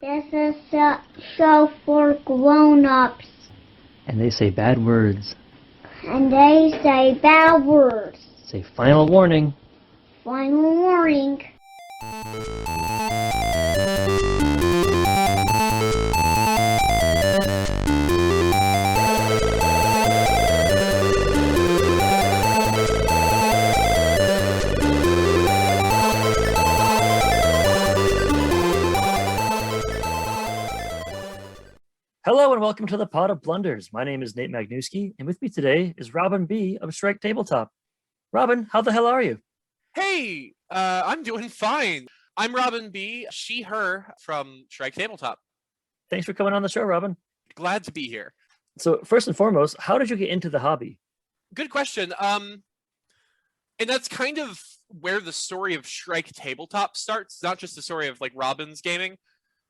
This is a show for grown-ups. And they say bad words. And they say bad words. Say final warning. Final warning. Hello and welcome to the Pot of Blunders. My name is Nate Magnuski, and with me today is Robin B. of Shrike Tabletop. Robin, how the hell are you? Hey, I'm doing fine. I'm Robin B., she, her, from Shrike Tabletop. Thanks for coming on the show, Robin. Glad to be here. So first and foremost, how did you get into the hobby? Good question. And that's kind of where the story of Shrike Tabletop starts, not just the story of like Robin's gaming,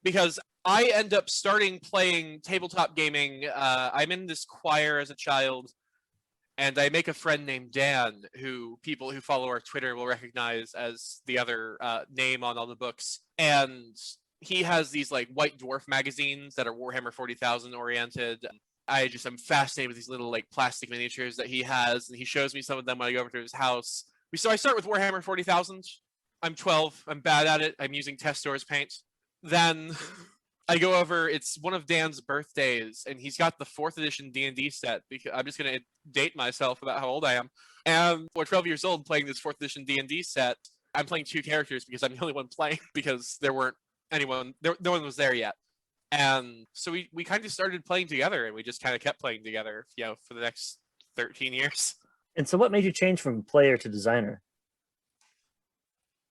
because I end up starting playing tabletop gaming. I'm in this choir as a child, and I make a friend named Dan, who people who follow our Twitter will recognize as the other name on all the books. And he has these like White Dwarf magazines that are Warhammer 40,000 oriented. I'm fascinated with these little like plastic miniatures that he has, and he shows me some of them when I go over to his house. So I start with Warhammer 40,000. I'm 12. I'm bad at it. I'm using Testor's paint. Then I go over, it's one of Dan's birthdays, and he's got the 4th edition D&D set, because I'm just going to date myself about how old I am. And we're 12 years old playing this 4th edition D&D set. I'm playing 2 characters because I'm the only one playing, because no one was there yet. And so we kind of started playing together, and we just kind of kept playing together, for the next 13 years. And so what made you change from player to designer?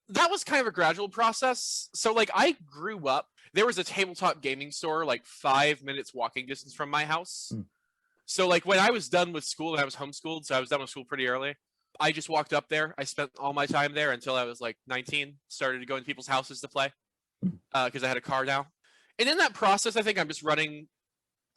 That was kind of a gradual process. So like I grew up, there was a tabletop gaming store like 5 minutes walking distance from my house. So like when I was done with school, and I was homeschooled, so I was done with school pretty early, I just walked up there. I spent all my time there until I was like 19, started to go into people's houses to play because I had a car now. And in that process, I think I'm just running,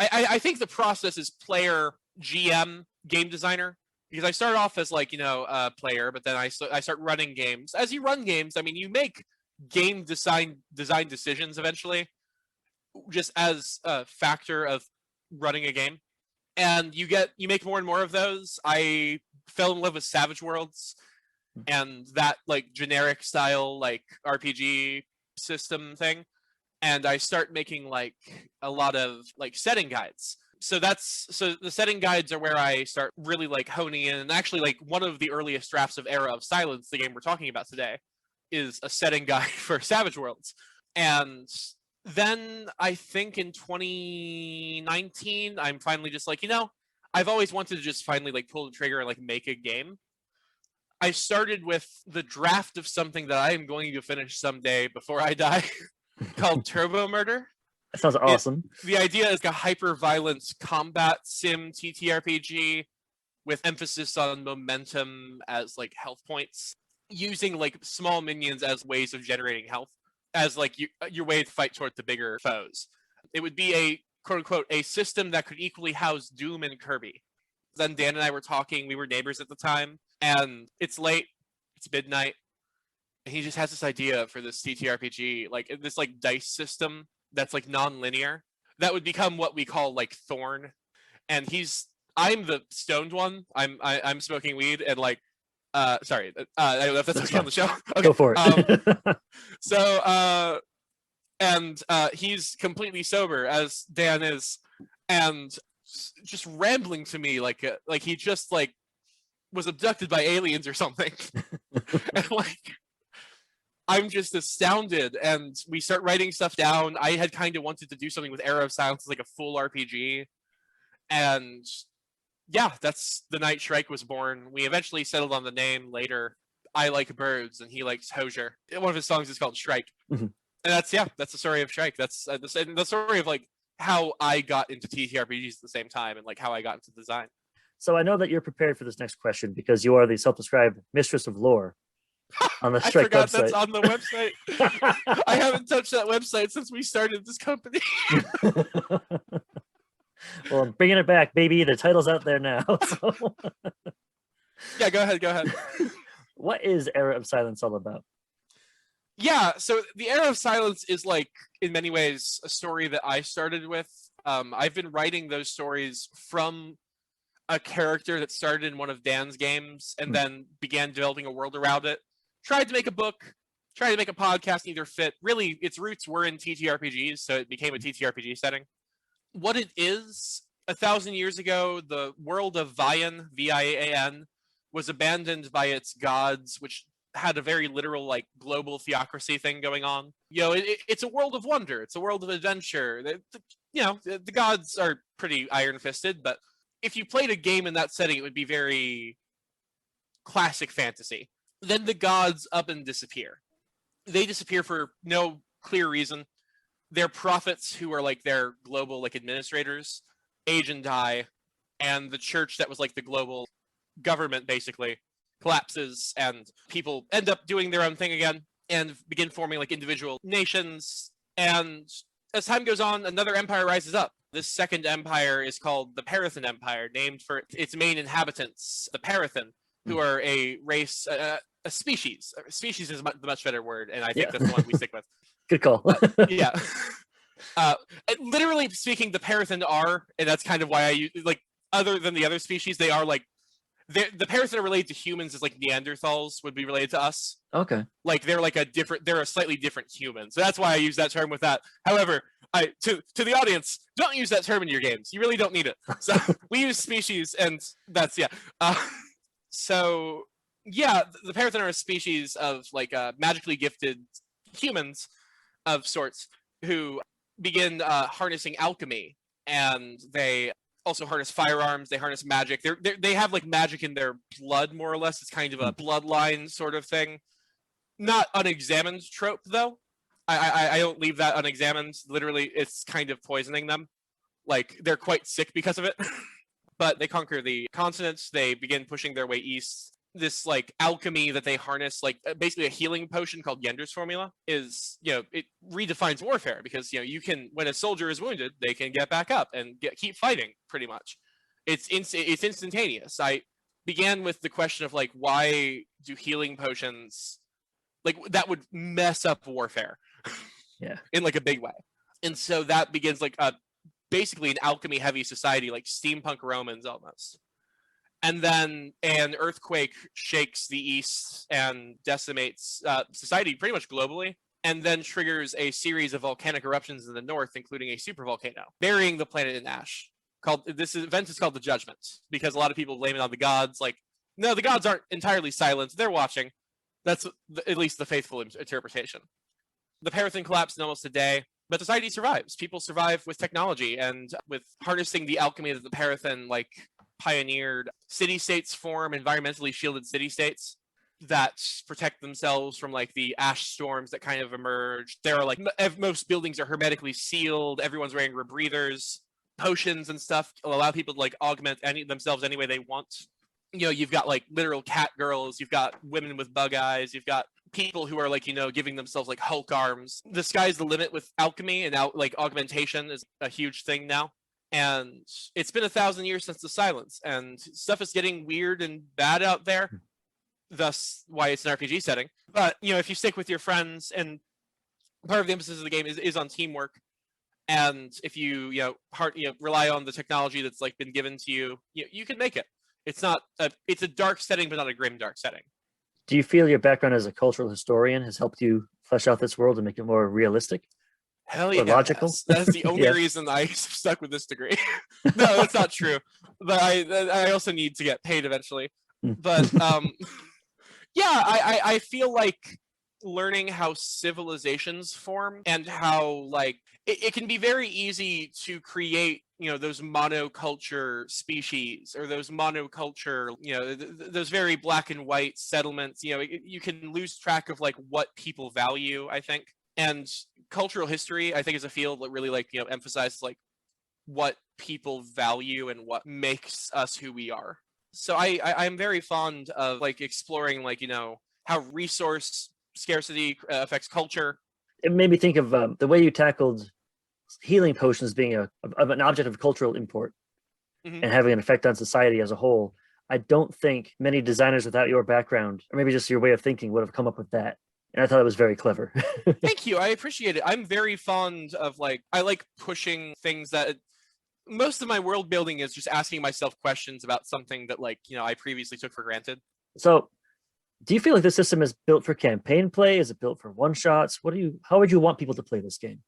I think the process is player, GM, game designer. Because I started off as like, a player, but then I start running games. As you run games, I mean, you make game design decisions eventually, just as a factor of running a game. And you make more and more of those. I fell in love with Savage Worlds and that like generic style like RPG system thing. And I start making like a lot of like setting guides. So the setting guides are where I start really like honing in, and actually like one of the earliest drafts of Era of Silence, the game we're talking about today, is a setting guide for Savage Worlds. And then I think in 2019, I'm finally just like, I've always wanted to just finally like pull the trigger and like make a game. I started with the draft of something that I am going to finish someday before I die called Turbo Murder. That sounds awesome. The idea is a hyper-violence combat sim TTRPG with emphasis on momentum as like health points, using like small minions as ways of generating health as like your way to fight toward the bigger foes. It would be a quote-unquote a system that could equally house Doom and Kirby. Then Dan and I were talking, we were neighbors at the time, and it's late, it's midnight, and he just has this idea for this TTRPG, like this like dice system that's like non-linear that would become what we call like Thorn. And I'm the stoned one. I'm smoking weed and like sorry, I don't know if that's okay on the show. Okay. Go for it. And he's completely sober, as Dan is, and just rambling to me like he just like was abducted by aliens or something. And like I'm just astounded, and we start writing stuff down. I had kind of wanted to do something with Era of Silence, like a full RPG. And yeah, that's the night Shrike was born. We eventually settled on the name later. I like birds, and he likes Hosier. One of his songs is called Shrike. Mm-hmm. And that's the story of Shrike. That's the story of like how I got into TTRPGs at the same time, and like how I got into design. So I know that you're prepared for this next question because you are the self-described mistress of lore. On the Shrike I forgot website. That's on the website. I haven't touched that website since we started this company. Well, I'm bringing it back, baby. The title's out there now. So. Yeah, go ahead. What is Era of Silence all about? Yeah, so the Era of Silence is like, in many ways, a story that I started with. I've been writing those stories from a character that started in one of Dan's games and then began developing a world around it. Tried to make a book, tried to make a podcast, neither fit. Really, its roots were in TTRPGs, so it became a TTRPG setting. What it is, 1,000 years ago, the world of Vian, Vian, was abandoned by its gods, which had a very literal like global theocracy thing going on. It's a world of wonder. It's a world of adventure. The gods are pretty iron-fisted, but if you played a game in that setting, it would be very classic fantasy. Then the gods up and disappear. They disappear for no clear reason. Their prophets, who are like their global like administrators, age and die, and the church that was like the global government basically collapses, and people end up doing their own thing again and begin forming like individual nations. And as time goes on, another empire rises up. This second empire is called the Parathan Empire, named for its main inhabitants, the Parathan, who are a race, a species. Species is the much better word, and I think that's the one we stick with. Good call. Yeah. Literally speaking, the Parathan are, and that's kind of why I use, like, other than the other species, they are like, the Parathan are related to humans as like Neanderthals would be related to us. Okay. Like they're a slightly different human. So that's why I use that term with that. However, to the audience, don't use that term in your games. You really don't need it. So we use species, and that's so yeah, the Parathan are a species of like magically gifted humans of sorts who begin harnessing alchemy, and they also harness firearms. They harness magic. They have like magic in their blood, more or less. It's kind of a bloodline sort of thing. Not unexamined trope though. I don't leave that unexamined. Literally, it's kind of poisoning them. Like they're quite sick because of it. But they conquer the continents. They begin pushing their way east. This like alchemy that they harness, like basically a healing potion called Yender's formula, is it redefines warfare, because you can, when a soldier is wounded, they can get back up and keep fighting. Pretty much, it's instantaneous. I began with the question of like, why do healing potions like that would mess up warfare? In like a big way. And so that begins like basically an alchemy heavy society, like steampunk Romans almost. And then an earthquake shakes the east and decimates society pretty much globally, and then triggers a series of volcanic eruptions in the north, including a supervolcano, burying the planet in ash. This event is called the Judgment, because a lot of people blame it on the gods. Like, no, the gods aren't entirely silent. They're watching. That's at least the faithful interpretation. The Parathan collapsed in almost a day, but society survives. People survive with technology and with harnessing the alchemy that the Parathan like pioneered. City-states form, environmentally shielded city-states that protect themselves from like the ash storms that kind of emerge. There are like most buildings are hermetically sealed. Everyone's wearing rebreathers. Potions and stuff allow people to like augment themselves any way they want. You've got like literal cat girls. You've got women with bug eyes. You've got people who are like giving themselves like Hulk arms. The sky's the limit with alchemy, and like augmentation is a huge thing now. And it's been 1,000 years since the silence, and stuff is getting weird and bad out there. Thus, why it's an RPG setting. But if you stick with your friends, and part of the emphasis of the game is on teamwork, and if you rely on the technology that's like been given to you, you can make it. It's a dark setting, but not a grim dark setting. Do you feel your background as a cultural historian has helped you flesh out this world and make it more realistic? Hell yeah, logical? That's the only reason I stuck with this degree. No, that's not true. But I also need to get paid eventually. But I feel like learning how civilizations form and how like it can be very easy to create those monoculture species, or those monoculture those very black and white settlements. You can lose track of like what people value, I think. And cultural history, I think, is a field that really like emphasizes like what people value and what makes us who we are. So I'm very fond of like exploring like how resource scarcity affects culture. It made me think of the way you tackled healing potions being an object of cultural import and having an effect on society as a whole. I don't think many designers without your background, or maybe just your way of thinking, would have come up with that. And I thought it was very clever. Thank you. I appreciate it. I'm very fond of I like pushing things that most of my world building is just asking myself questions about something that I previously took for granted. So, do you feel like this system is built for campaign play? Is it built for one shots? How would you want people to play this game?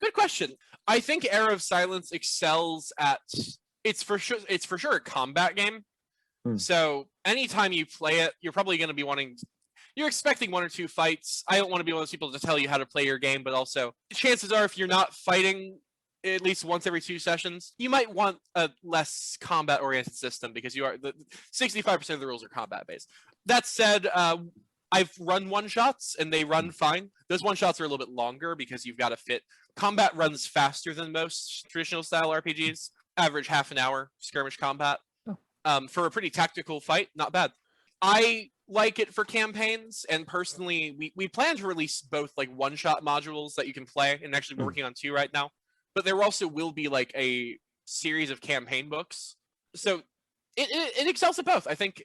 Good question. I think Era of Silence excels at it's for sure a combat game. So anytime you play it, you're probably going to be you're expecting one or two fights. I don't want to be one of those people to tell you how to play your game, but also chances are if you're not fighting at least once every 2 sessions, you might want a less combat oriented system because 65% of the rules are combat based. That said, I've run one shots and they run fine. Those one shots are a little bit longer because you've got to fit. Combat runs faster than most traditional style RPGs, average half an hour skirmish combat. For a pretty tactical fight, not bad. I like it for campaigns, and personally, we plan to release both one-shot modules that you can play, and actually we're working on 2 right now. But there also will be a series of campaign books. So it excels at both. I think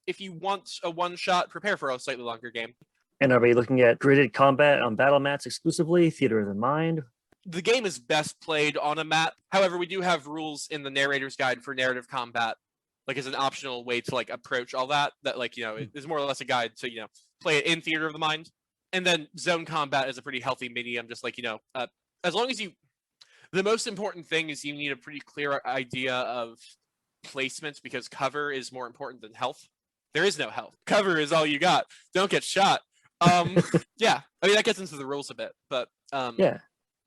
if you want a one-shot, prepare for a slightly longer game. And are we looking at gridded combat on battle mats exclusively, theater of the mind? The game is best played on a mat. However, we do have rules in the narrator's guide for narrative combat, as an optional way to approach all that is more or less a guide to play it in theater of the mind. And then zone combat is a pretty healthy medium, just as long as the most important thing is you need a pretty clear idea of placement, because cover is more important than health. There is no health. Cover is all you got. Don't get shot. Yeah, I mean that gets into the rules a bit, but yeah,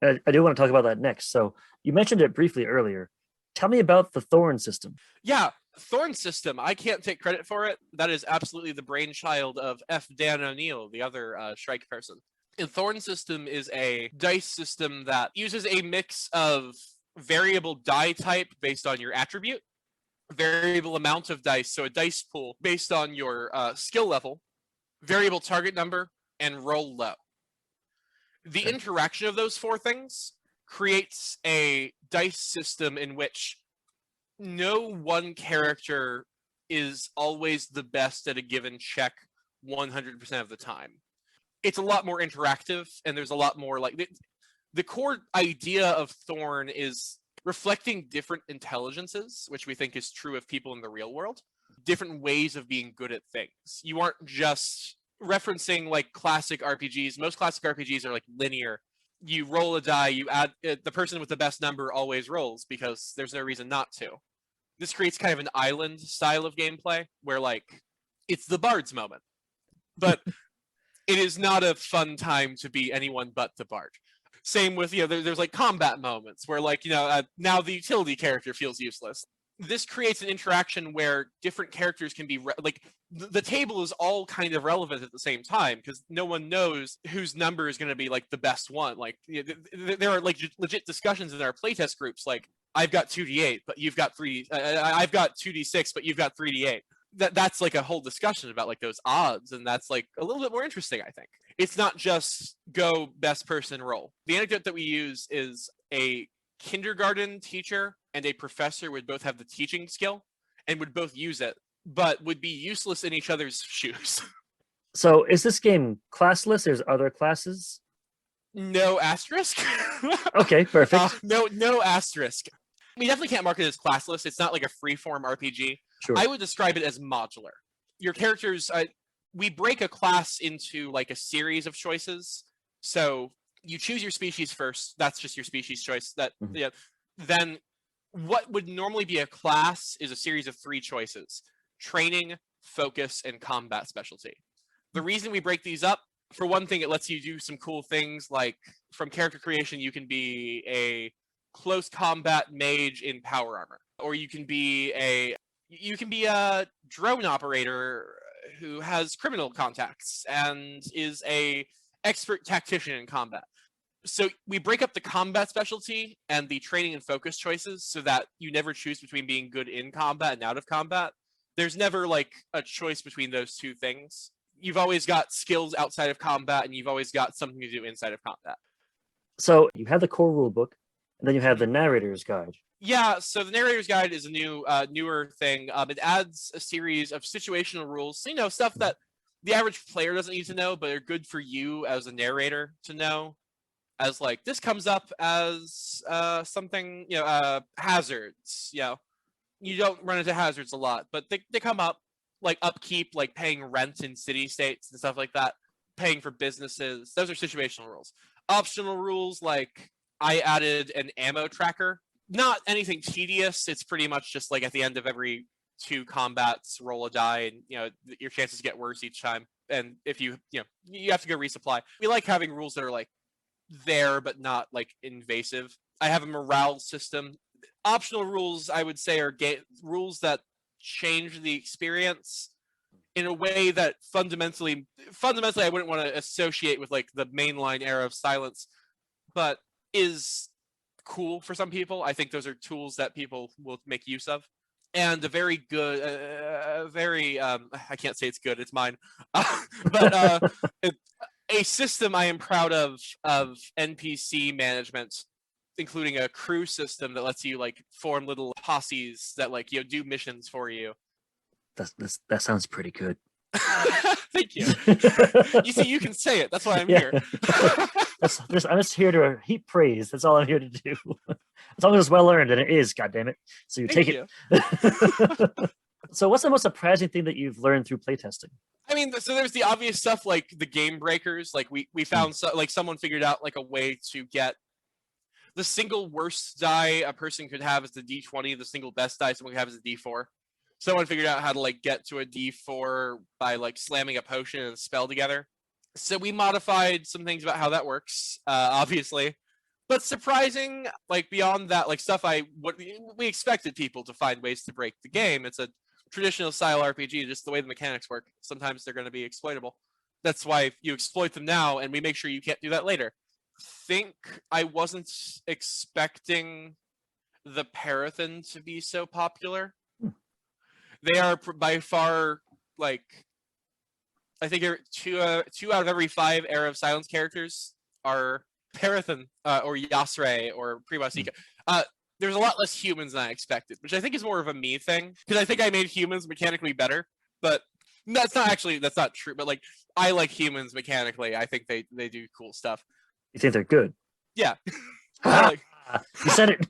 I do want to talk about that next. So you mentioned it briefly earlier. Tell me about the Thorn system. Yeah, Thorn system. I can't take credit for it. That is absolutely the brainchild of F. Dan O'Neill, the other Shrike person. And Thorn system is a dice system that uses a mix of variable die type based on your attribute, variable amount of dice, so a dice pool based on your skill level, variable target number, and roll low. The interaction of those 4 things creates a dice system in which no one character is always the best at a given check 100% of the time. It's a lot more interactive, and there's a lot more the core idea of Thorn is reflecting different intelligences, which we think is true of people in the real world, different ways of being good at things. You aren't just referencing classic RPGs. Most classic RPGs are linear. You roll a die, you add the person with the best number always rolls because there's no reason not to. This creates kind of an island style of gameplay where it's the bard's moment. But it is not a fun time to be anyone but the bard. Same with, there's combat moments where now the utility character feels useless. This creates an interaction where different characters can be the table is all kind of relevant at the same time because no one knows whose number is going to be the best one. There are legit discussions in our playtest groups I've got 2d8 but you've got 3 I've got 2d6 but you've got 3d8. That's a whole discussion about those odds, and that's a little bit more interesting. I think it's not just go best person roll. The anecdote that we use is a kindergarten teacher and a professor would both have the teaching skill and would both use it, but would be useless in each other's shoes. So is this game classless? There's other classes? No asterisk. Okay, perfect. No asterisk. We definitely can't market it as classless. It's not a free-form RPG. Sure. I would describe it as modular. Your characters, we break a class into a series of choices. So you choose your species first. That's just your species choice. Then what would normally be a class is a series of 3 choices: training, focus, and combat specialty. The reason we break these up, for one thing, it lets you do some cool things from character creation, you can be a close combat mage in power armor, or you can be a drone operator who has criminal contacts and is a expert tactician in combat. So we break up the combat specialty and the training and focus choices so that you never choose between being good in combat and out of combat. There's never a choice between those 2 things. You've always got skills outside of combat and you've always got something to do inside of combat. So you have the core rule book, and then you have the narrator's guide. Yeah, so the narrator's guide is a newer thing. It adds a series of situational rules, stuff that the average player doesn't need to know, but they're good for you as a narrator to know. As like, this comes up as something, hazards. You don't run into hazards a lot, but they come up, like upkeep, like paying rent in city states and stuff like that, paying for businesses. Those are situational rules. Optional rules, like I added an ammo tracker. Not anything tedious. It's pretty much just like at the end of every 2 combats, roll a die, and your chances get worse each time. And if you have to go resupply. We like having rules that are like there but not like invasive. I have a morale system. Optional rules, I would say, are rules that change the experience in a way that fundamentally I wouldn't want to associate with like the mainline Era of Silence, but is cool for some people. I think those are tools that people will make use of. And a very good, I can't say it's good, it's mine, but a system I am proud of NPC management, including a crew system that lets you like form little posses that like do missions for you. That sounds pretty good. Thank you. You see, you can say it. That's why I'm here. I'm just here to heap praise. That's all I'm here to do. As long as it's well earned, and it is, goddammit. So you take it. So what's the most surprising thing that you've learned through playtesting? I mean, so there's the obvious stuff like the game breakers. Like we found like someone figured out like a way to get the single worst die a person could have is the D20. The single best die someone could have is a D4. Someone figured out how to like get to a D4 by like slamming a potion and a spell together. So we modified some things about how that works, obviously. But surprising, like beyond that, like stuff we expected people to find ways to break the game. It's a traditional style RPG, just the way the mechanics work. Sometimes they're going to be exploitable. That's why you exploit them now, and we make sure you can't do that later. Think I wasn't expecting the Parathan to be so popular. They are by far, like, I think 2 out of every 5 Era of Silence characters are Parathan or Yasre or Privasika. There's a lot less humans than I expected, which I think is more of a me thing, because I think I made humans mechanically better, but that's not true. But like, I like humans mechanically. I think they do cool stuff. You think they're good? Yeah. You said it.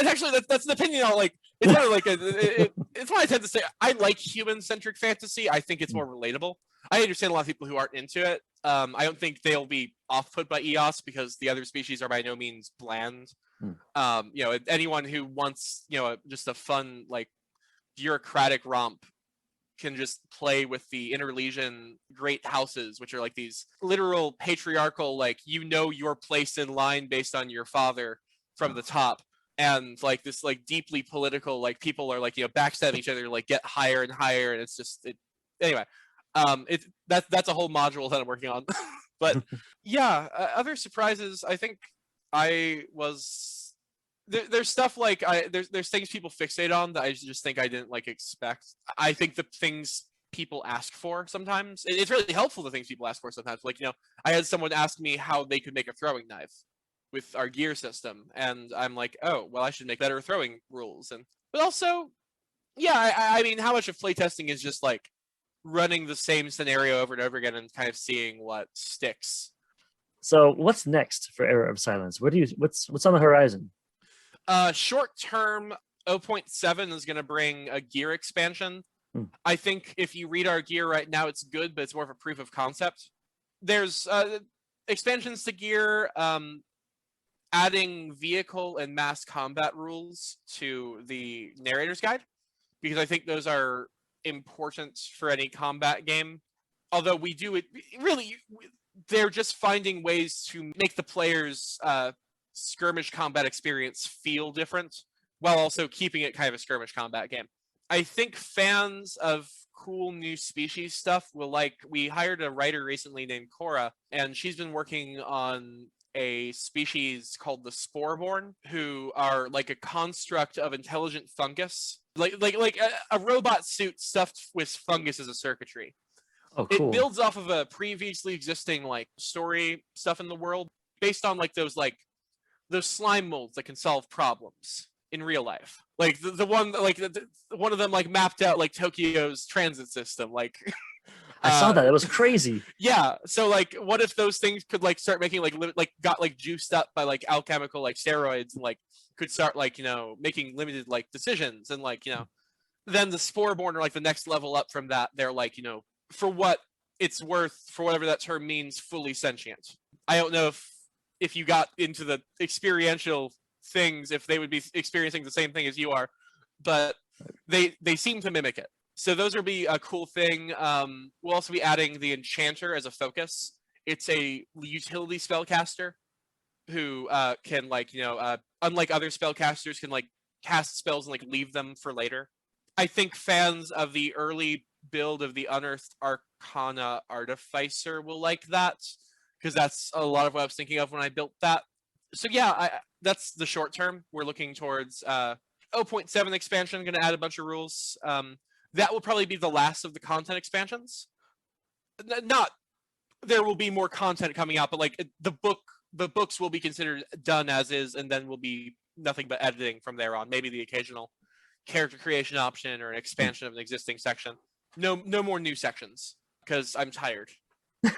Actually, that's an opinion I'll like. It's kind of like it's what I tend to say. I like human-centric fantasy. I think it's more relatable. I understand a lot of people who aren't into it. I don't think they'll be off-put by EOS because the other species are by no means bland. Anyone who wants just a fun like bureaucratic romp can just play with the Interlegion great houses, which are like these literal patriarchal, like your place in line based on your father from the top. And like this like deeply political, like people are like backstabbing each other to like get higher and higher, and it's just anyway. That's a whole module that I'm working on. But yeah, other surprises. I think I was there's stuff like there's things people fixate on that I just think I didn't like expect. I think the things people ask for sometimes, it's really helpful, the things people ask for sometimes. Like I had someone ask me how they could make a throwing knife with our gear system, and I'm like, oh well, I should make better throwing rules. But also, yeah, I mean, how much of playtesting is just like running the same scenario over and over again and kind of seeing what sticks. So what's next for Era of Silence? What's on the horizon? Short term, 0.7 is going to bring a gear expansion. I think if you read our gear right now, it's good, but it's more of a proof of concept. There's expansions to gear, adding vehicle and mass combat rules to the narrator's guide, because I think those are important for any combat game. Although we do it really, they're just finding ways to make the player's skirmish combat experience feel different while also keeping it kind of a skirmish combat game. I think fans of cool new species stuff will like. We hired a writer recently named Cora, and she's been working on a species called the Sporeborn, who are like a construct of intelligent fungus, like a robot suit stuffed with fungus as a circuitry. Oh, cool. It builds off of a previously existing like story stuff in the world, based on like those slime molds that can solve problems. in real life. Like the one, like one of them like mapped out like Tokyo's transit system. Like I saw that. It was crazy. yeah. So like, what if those things could like start making like got like juiced up by like alchemical like steroids and like could start like making limited like decisions and like then the Sporeborn are like the next level up from that. They're like for what it's worth, for whatever that term means, fully sentient. I don't know if you got into the experiential things, if they would be experiencing the same thing as you are, but they seem to mimic it. So those will be a cool thing. We'll also be adding the Enchanter as a focus. It's a utility spellcaster who can like unlike other spellcasters, can like cast spells and like leave them for later. I think fans of the early build of the Unearthed Arcana Artificer will like that, because that's a lot of what I was thinking of when I built that. So yeah, that's the short term. We're looking towards 0.7 expansion, going to add a bunch of rules. That will probably be the last of the content expansions. Not there will be more content coming out, but like the books will be considered done as is, and then will be nothing but editing from there on. Maybe the occasional character creation option or an expansion of an existing section. No more new sections, because I'm tired.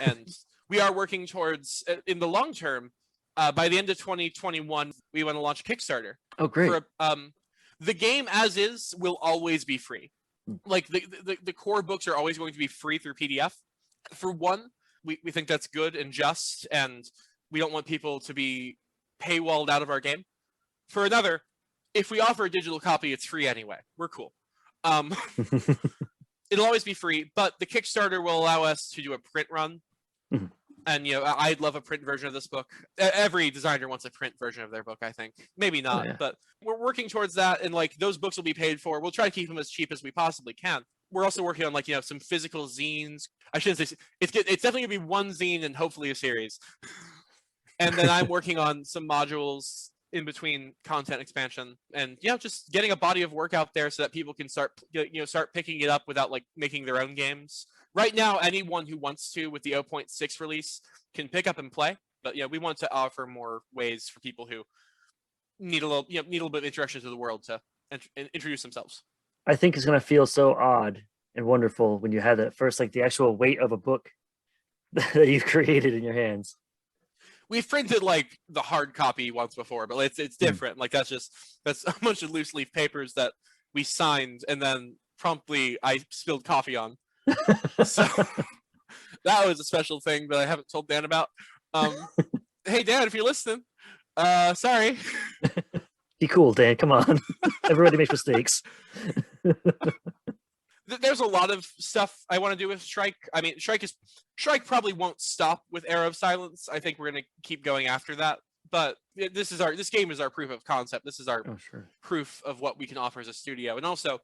And we are working towards, in the long term, by the end of 2021, we want to launch a Kickstarter. Oh, great. The game as is will always be free. Like the core books are always going to be free through PDF. For one, we think that's good and just, and we don't want people to be paywalled out of our game. For another, if we offer a digital copy, it's free anyway. We're cool. It'll always be free, but the Kickstarter will allow us to do a print run. Mm-hmm. And I'd love a print version of this book. Every designer wants a print version of their book, I think. Maybe not, but we're working towards that. And like those books will be paid for. We'll try to keep them as cheap as we possibly can. We're also working on like some physical zines. I shouldn't say it's definitely gonna be one zine and hopefully a series. And then I'm working on some modules in between content expansion, and just getting a body of work out there so that people can start picking it up without like making their own games. Right now, anyone who wants to with the 0.6 release can pick up and play, but we want to offer more ways for people who need a little bit of introduction to the world to introduce themselves. I think it's gonna feel so odd and wonderful when you have that first, like the actual weight of a book that you've created in your hands. We've printed like the hard copy once before, but it's different. Like that's a bunch of loose leaf papers that we signed and then promptly I spilled coffee on. So that was a special thing that I haven't told Dan about. Hey Dan, if you're listening, sorry. Be cool, Dan. Come on. Everybody makes mistakes. There's a lot of stuff I want to do with Shrike. I mean, Shrike probably won't stop with Arrow of Silence. I think we're going to keep going after that. But this game is our proof of concept. This is our proof of what we can offer as a studio. And also,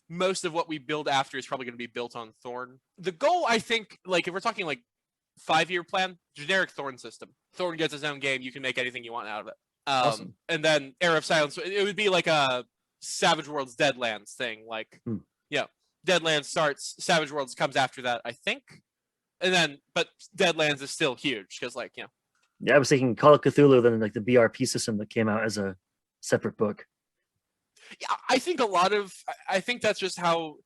most of what we build after is probably going to be built on Thorn. The goal, I think, like if we're talking like 5-year plan, generic Thorn system. Thorn gets his own game. You can make anything you want out of it. Awesome. And then Arrow of Silence, it would be like a Savage Worlds Deadlands thing. Like, Deadlands starts, Savage Worlds comes after that, I think. And then, but Deadlands is still huge because, like, Yeah, I was thinking Call of Cthulhu, then like the BRP system that came out as a separate book. Yeah, I think that's just how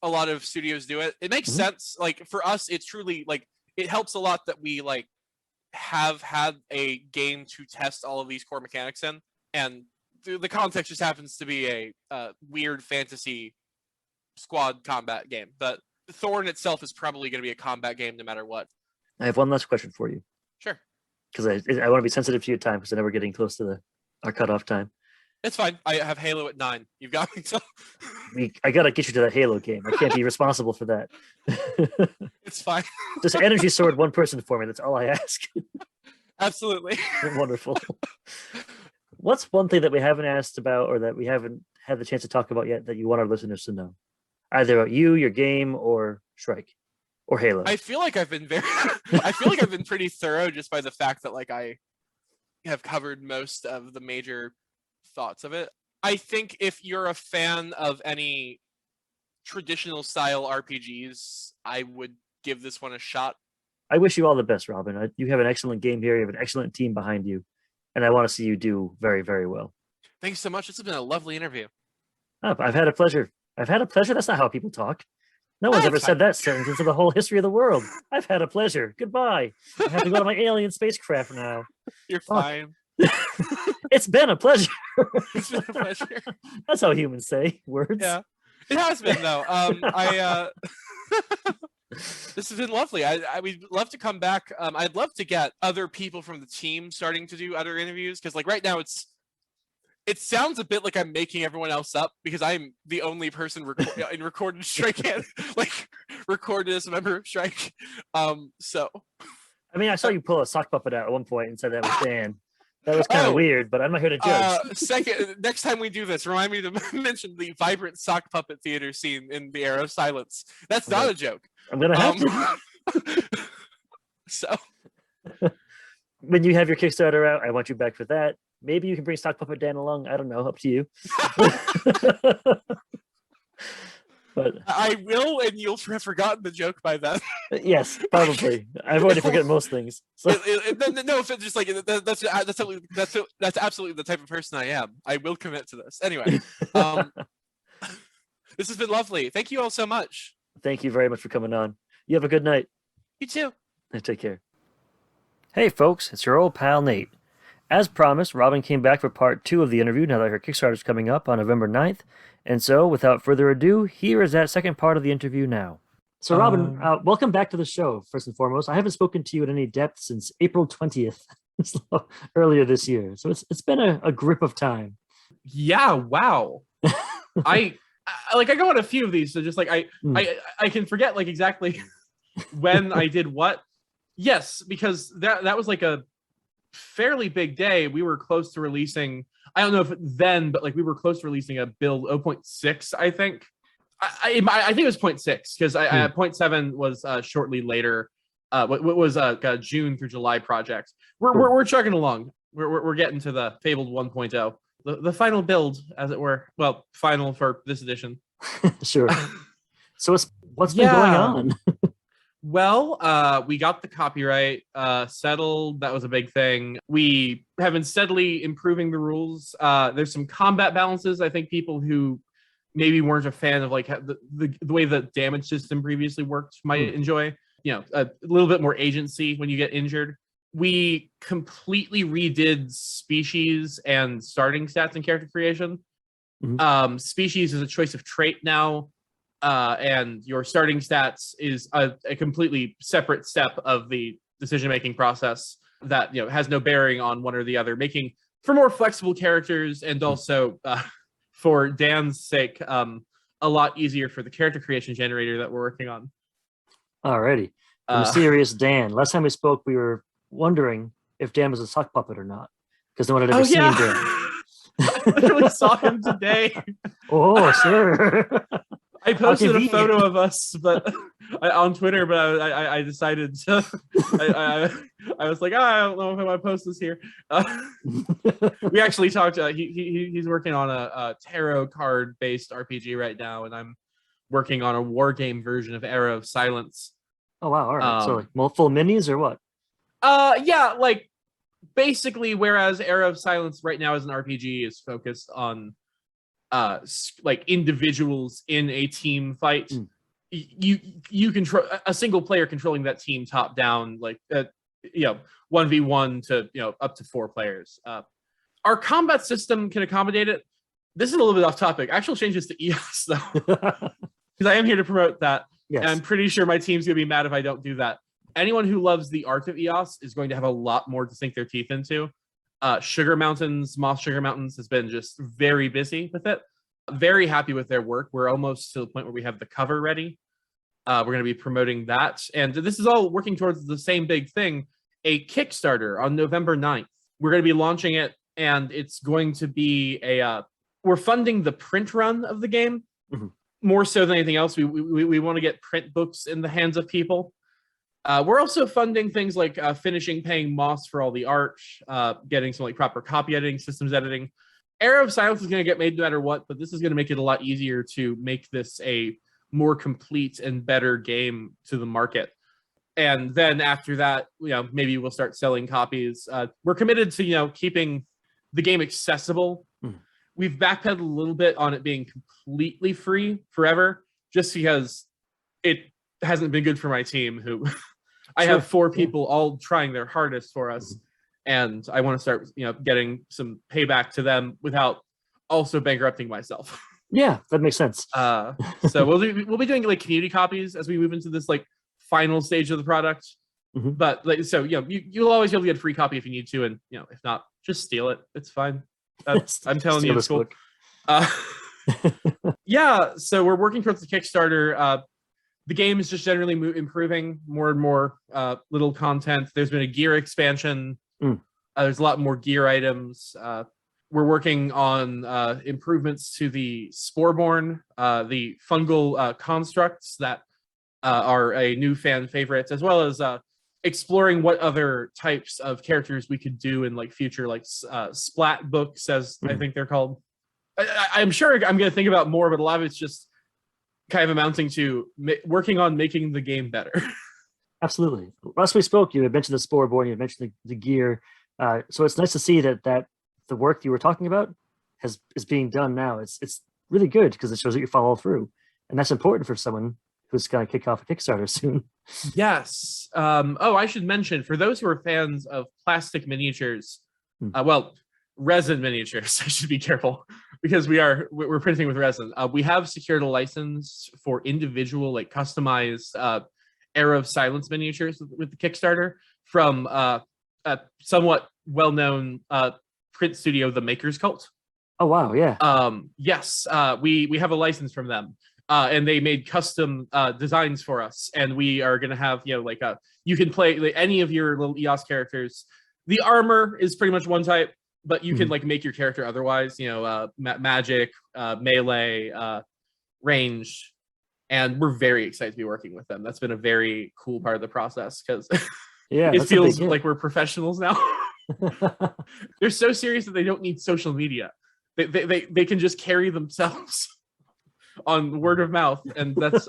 a lot of studios do it. It makes sense. Like for us, it's truly like it helps a lot that we like have had a game to test all of these core mechanics in, and the context just happens to be a weird fantasy squad combat game. But Thorn itself is probably going to be a combat game no matter what. I have one last question for you. Sure. Because I want to be sensitive to your time because I know we're getting close to our cutoff time. It's fine. I have Halo at 9. You've got me till... I gotta get you to that Halo game. I can't be responsible for that. It's fine. Just energy sword one person for me. That's all I ask. Absolutely. Wonderful. What's one thing that we haven't asked about or that we haven't had the chance to talk about yet that you want our listeners to know? Either about you, your game, or Shrike, or Halo. I feel like I've been pretty thorough just by the fact that like I have covered most of the major thoughts of it. I think if you're a fan of any traditional style RPGs, I would give this one a shot. I wish you all the best, Robin. You have an excellent game here. You have an excellent team behind you, and I want to see you do very, very well. Thanks so much. This has been a lovely interview. Oh, I've had a pleasure. I've had a pleasure. That's not how people talk. No one's ever said that sentence in the whole history of the world. I've had a pleasure. Goodbye. I have to go to my alien spacecraft now. You're fine. It's been a pleasure. It's been a pleasure. That's how humans say words. Yeah, it has been though. This has been lovely. I would love to come back. I'd love to get other people from the team starting to do other interviews, because like right now it sounds a bit like I'm making everyone else up because I'm the only person in recorded Strike recorded as a member of Strike. So I mean, I saw you pull a sock puppet out at one point and said that was Dan. That was kind of weird, but I'm not here to judge. Next time we do this, remind me to mention the vibrant sock puppet theater scene in the Era of Silence. That's not a joke. I'm gonna have to. So when you have your Kickstarter out, I want you back for that. Maybe you can bring Sock Puppet Dan along. I don't know. Up to you. But I will, and you'll have forgotten the joke by then. Yes, probably. I've already forgotten most things. So. No, if it's just like that's absolutely the type of person I am. I will commit to this. Anyway, this has been lovely. Thank you all so much. Thank you very much for coming on. You have a good night. You too. Take care. Hey, folks, it's your old pal Nate. As promised, Robin came back for part 2 of the interview now that her Kickstarter is coming up on November 9th. And so, without further ado, here is that second part of the interview now. So, Robin, welcome back to the show, first and foremost. I haven't spoken to you in any depth since April 20th, earlier this year. So it's been a grip of time. Yeah, wow. I go on a few of these, so just like I can forget like exactly when I did what. Yes, because that was like a fairly big day. We were close to releasing, I don't know if then, but like we were close to releasing a build 0.6, I think. I think it was 0.6 because 0.7 was shortly later. What was June through July project. We're chugging along. We're getting to the fabled 1.0, the final build, as it were. Well, final for this edition. Sure. So what's been going on? Well, we got the copyright settled. That was a big thing. We have been steadily improving the rules. There's some combat balances. I think people who maybe weren't a fan of like the way the damage system previously worked might enjoy. You know, a little bit more agency when you get injured. We completely redid species and starting stats and character creation. Species is a choice of trait now. And your starting stats is a completely separate step of the decision-making process that has no bearing on one or the other, making for more flexible characters and also for Dan's sake a lot easier for the character creation generator that we're working on. Alrighty. From Mysterious Dan. Last time we spoke, we were wondering if Dan was a sock puppet or not, because no one had ever seen Dan. I literally saw him today. Oh, sure. I posted a photo of us, but on Twitter. But I decided to. I was like, I don't know if I want to post this here. We actually talked. He's working on a tarot card based RPG right now, and I'm working on a war game version of Era of Silence. Oh wow! All right. So like multiple minis or what? Yeah, like basically. Whereas Era of Silence right now as an RPG is focused on like individuals in a team fight. You control a single player controlling that team top down, like 1v1 to up to 4 players. Our combat system can accommodate it. This is a little bit off topic. Actual changes to EOS though, because I am here to promote that. Yes. And I'm pretty sure my team's gonna be mad if I don't do that. Anyone who loves the art of EOS is going to have a lot more to sink their teeth into. Sugar Mountains, Moss Sugar Mountains has been just very busy with it. Very happy with their work. We're almost to the point where we have the cover ready. We're going to be promoting that. And this is all working towards the same big thing, a Kickstarter on November 9th. We're going to be launching it, and it's going to be we're funding the print run of the game. More so than anything else. We want to get print books in the hands of people. We're also funding things like finishing paying Moss for all the art, getting some like proper copy editing, systems editing. Era of Silence is going to get made no matter what, but this is going to make it a lot easier to make this a more complete and better game to the market. And then after that, maybe we'll start selling copies. We're committed to keeping the game accessible. we've backpedaled a little bit on it being completely free forever, just because it hasn't been good for my team. Who I have 4 people all trying their hardest for us, and I want to start, getting some payback to them without also bankrupting myself. Yeah, that makes sense. So we'll be doing like community copies as we move into this like final stage of the product. But like, so you'll always be able to get a free copy if you need to, and if not, just steal it. It's fine. I'm telling you, it's cool. Yeah, so we're working towards the Kickstarter. The game is just generally improving, more and more little content. There's been a gear expansion. There's a lot more gear items. We're working on improvements to the Sporeborn, the fungal constructs that are a new fan favorite, as well as exploring what other types of characters we could do in like future like splat books, as I think they're called. I'm sure I'm going to think about more, but a lot of it's just kind of amounting to working on making the game better. Absolutely. Last we spoke, you had mentioned the Sporeborn, you had mentioned the gear. So it's nice to see that the work you were talking about is being done now. It's really good because it shows that you follow through, and that's important for someone who's going to kick off a Kickstarter soon. Yes. I should mention, for those who are fans of plastic miniatures, resin miniatures, I should be careful because we're printing with resin. We have secured a license for individual, like customized Era of Silence miniatures with the Kickstarter from a somewhat well-known print studio, the Maker's Cult. Oh, wow. Yeah. Yes. We have a license from them. And they made custom designs for us, and we are going to have you can play like, any of your little EOS characters. The armor is pretty much one type, but you can like make your character otherwise. Magic, melee, range, and we're very excited to be working with them. That's been a very cool part of the process because it feels like we're professionals now. They're so serious that they don't need social media. They can just carry themselves on word of mouth, and that's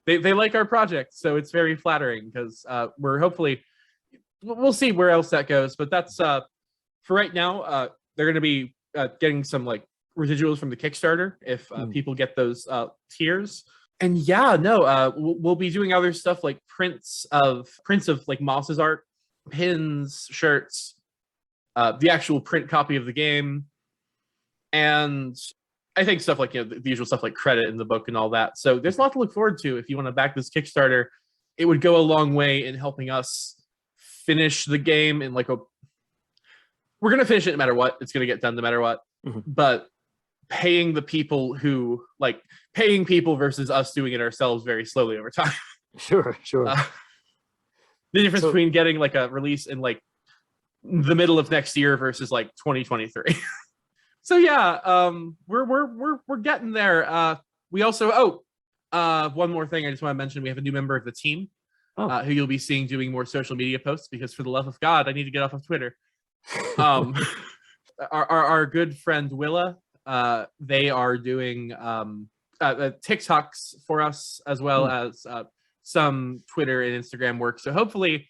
they like our project, so it's very flattering because we're hopefully we'll see where else that goes, but that's for right now. They're going to be getting some like residuals from the Kickstarter if people get those tiers, and we'll be doing other stuff like prints of like Moss's art, pins, shirts, the actual print copy of the game, and I think stuff like the usual stuff like credit in the book and all that. So there's a lot to look forward to. If you want to back this Kickstarter, it would go a long way in helping us finish the game. And we're going to finish it no matter what. It's going to get done no matter what. But paying the people paying people versus us doing it ourselves very slowly over time. Sure. The difference between getting like a release in like the middle of next year versus like 2023. So we're getting there. We also one more thing I just want to mention: we have a new member of the team who you'll be seeing doing more social media posts because, for the love of God, I need to get off of Twitter. Our good friend Willa, they are doing TikToks for us as well as some Twitter and Instagram work. So hopefully,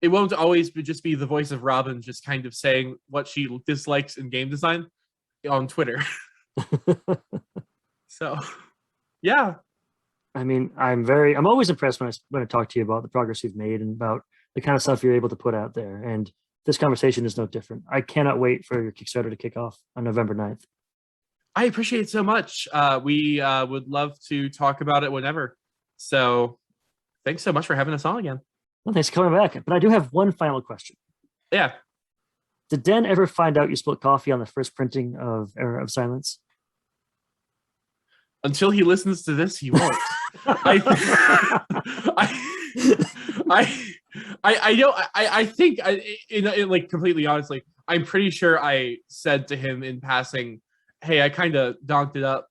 it won't always just be the voice of Robin, just kind of saying what she dislikes in game design on Twitter. So yeah, I mean, I'm always impressed when I talk to you about the progress you've made and about the kind of stuff you're able to put out there, and this conversation is no different. I cannot wait for your Kickstarter to kick off on November 9th. I appreciate it so much. We would love to talk about it whenever, so thanks so much for having us on again. Well, thanks for coming back, but I do have one final question. Yeah. Did Den ever find out you spilled coffee on the first printing of Era of Silence? Until he listens to this, he won't. I think, like completely honestly, I'm pretty sure I said to him in passing, "Hey, I kind of donked it up."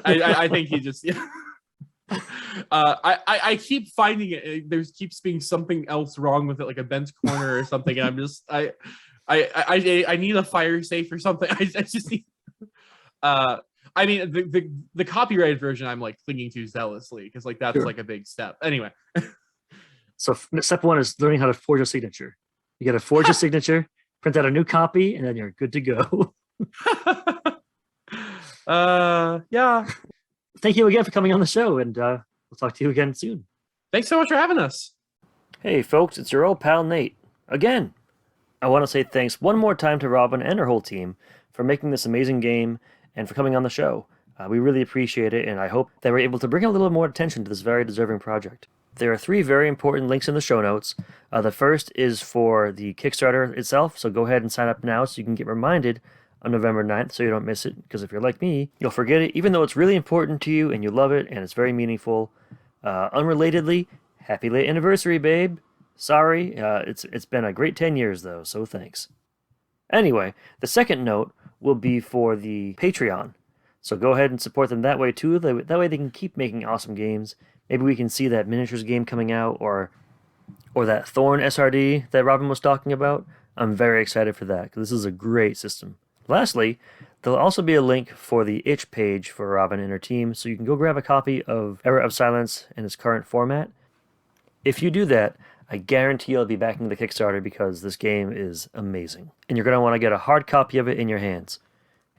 I think he just. Yeah. I keep finding it. There keeps being something else wrong with it, like a bent corner or something. And I'm just I need a fire safe or something. I just need. I mean the copyrighted version I'm like clinging to zealously because like that's like a big step. Anyway. So step one is learning how to forge a signature. You got to forge a signature, print out a new copy, and then you're good to go. Yeah. Thank you again for coming on the show, and we'll talk to you again soon. Thanks so much for having us. Hey, folks, it's your old pal Nate. Again, I want to say thanks one more time to Robin and her whole team for making this amazing game and for coming on the show. We really appreciate it, and I hope they were able to bring a little more attention to this very deserving project. There are 3 very important links in the show notes. The first is for the Kickstarter itself, so go ahead and sign up now so you can get reminded on November 9th so you don't miss it, because if you're like me, you'll forget it, even though it's really important to you and you love it and it's very meaningful. Unrelatedly, happy late anniversary, babe. Sorry, it's been a great 10 years, though, so thanks. Anyway, the second note will be for the Patreon. So go ahead and support them that way, too. That way they can keep making awesome games. Maybe we can see that miniatures game coming out, or that Thorn SRD that Robin was talking about. I'm very excited for that, because this is a great system. Lastly, there'll also be a link for the itch page for Robin and her team, so you can go grab a copy of Era of Silence in its current format. If you do that, I guarantee you'll be backing the Kickstarter, because this game is amazing. And you're going to want to get a hard copy of it in your hands.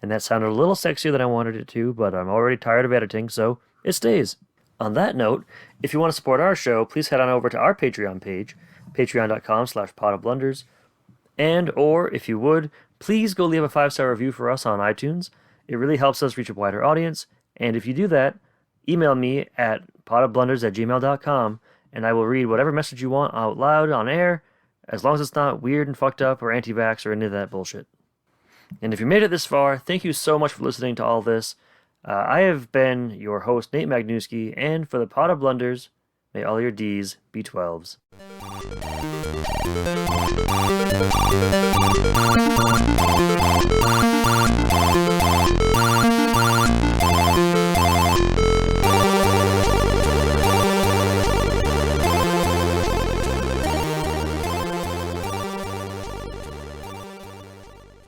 And that sounded a little sexier than I wanted it to, but I'm already tired of editing, so it stays. On that note, if you want to support our show, please head on over to our Patreon page, patreon.com/potofblunders. And, or, if you would, please go leave a 5-star review for us on iTunes. It really helps us reach a wider audience. And if you do that, email me at potofblunders@gmail.com, and I will read whatever message you want out loud on air, as long as it's not weird and fucked up or anti-vax or any of that bullshit. And if you made it this far, thank you so much for listening to all this. I have been your host, Nate Magnuski, and for the Pot of Blunders, may all your Ds be 12s.